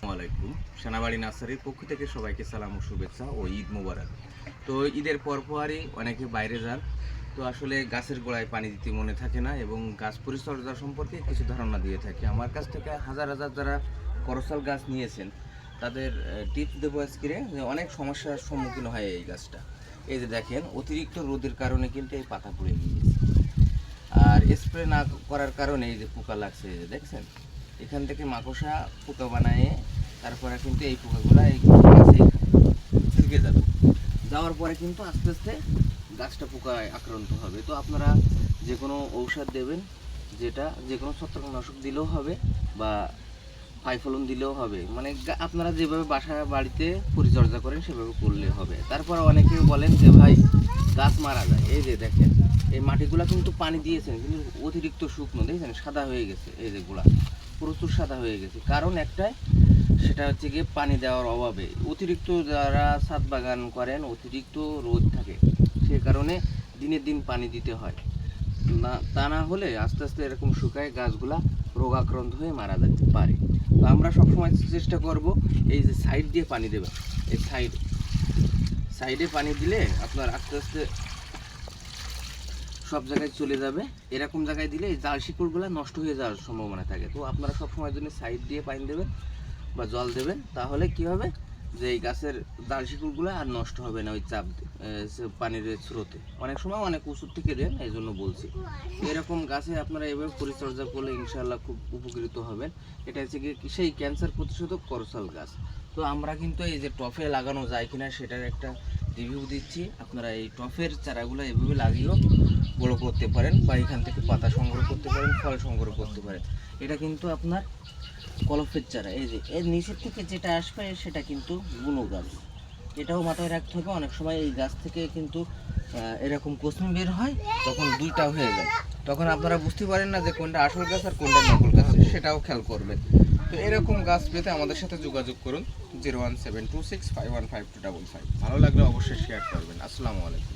আসসালামাইকুম। সেনাবাড়ি নার্সারির পক্ষ থেকে সবাইকে সালাম ও শুভেচ্ছা ও ঈদ মোবারক। তো ঈদের পরপরই অনেকে বাইরে যান, তো আসলে গাছের গোড়ায় পানি দিতে মনে থাকে না এবং গাছ পরিচর্যা সম্পর্কে কিছু ধারণা দিয়ে থাকে। আমার কাছ থেকে হাজার হাজার যারা করসাল গাছ নিয়েছেন তাদের টিপস দেবো আজকে, যে অনেক সমস্যার সম্মুখীন হয় এই গাছটা। এই যে দেখেন, অতিরিক্ত রোদের কারণে কিন্তু এই পাতা পুড়ে গিয়েছে, আর স্প্রে না করার কারণে এই যে পোকা লাগছে, এই যে দেখছেন, এখান থেকে মাকড়সা পোকা বানায়, তারপরে কিন্তু এই পোকাগুলো এই গাছে থেকে যাবে, যাওয়ার পরে কিন্তু আস্তে আস্তে গাছটা পোকায় আক্রান্ত হবে। তো আপনারা যে কোনো ঔষধ দেবেন, যেটা যে কোনো ছত্রাকনাশক দিলেও হবে বা পাইফলন দিলেও হবে, মানে আপনারা যেভাবে বাড়িতে পরিচর্যা করেন সেভাবে করলে হবে। তারপর অনেকে বলেন যে ভাই গাছ মারা যায়। এই যে দেখেন, এই মাটিগুলা কিন্তু পানি দিয়েছেন কিন্তু অতিরিক্ত শুকনো, দেখছেন সাদা হয়ে গেছে, এই যে গোড়া প্রচুর সাদা হয়ে গেছে। কারণ একটাই, সেটা হচ্ছে গিয়ে পানি দেওয়ার অভাবে। অতিরিক্ত যারা ছাদ বাগান করেন, অতিরিক্ত রোদ থাকে, সে কারণে দিনের দিন পানি দিতে হয়, না তা না হলে আস্তে আস্তে এরকম শুকায় গাছগুলা রোগাক্রান্ত হয়ে মারা যেতে পারে। তো আমরা সবসময় চেষ্টা করব এই যে সাইড দিয়ে পানি দেবে, এই সাইডে পানি দিলে আপনার আস্তে আস্তে সব জায়গায় চলে যাবে। এরকম জায়গায় দিলে এই জাল শিকড়গুলো নষ্ট হয়ে যাওয়ার সম্ভাবনা থাকে। তো আপনারা সবসময়ের জন্য সাইড দিয়ে পানি দেবেন বা জল দেবেন, তাহলে কি হবে যে এই গাছের জাল শিকড়গুলো আর নষ্ট হবে না ওই চাপ পানির স্রোতে। অনেক সময় অনেক ওষুধ থেকে দেন, এই জন্য বলছি। এরকম গাছে আপনারা এভাবে পরিচর্যা করলে ইনশাআল্লাহ খুব উপকৃত হবেন। এটা হচ্ছে কি সেই ক্যান্সার প্রতিষেধক করসাল গাছ। তো আমরা কিন্তু এই যে টফে লাগানো যায় কিনা সেটার একটা রিভিউ দিচ্ছি। আপনারা এই টফের চারাগুলো এভাবে লাগিয়েও বড় করতে পারেন, বা এখান থেকে পাতা সংগ্রহ করতে পারেন, ফল সংগ্রহ করতে পারেন। এটা কিন্তু আপনার কলফের চারা। এই যে এর নিচের থেকে যেটা আসবে সেটা কিন্তু বুনো গাছ, এটাও মাথায় রাখতে হবে। অনেক সময় এই গাছ থেকে কিন্তু এরকম কোসমি বের হয়, তখন দুইটা হয়ে যায়, তখন আপনারা বুঝতে পারেন না যে কোনটা আসল গাছ আর কোনটা নকল গাছ, সেটাও খেয়াল করবেন। তো এরকম গাছ পেতে আমাদের সাথে যোগাযোগ করুন 01726515255। ভালো লাগলে অবশ্যই শেয়ার করবেন। আসসালামু আলাইকুম।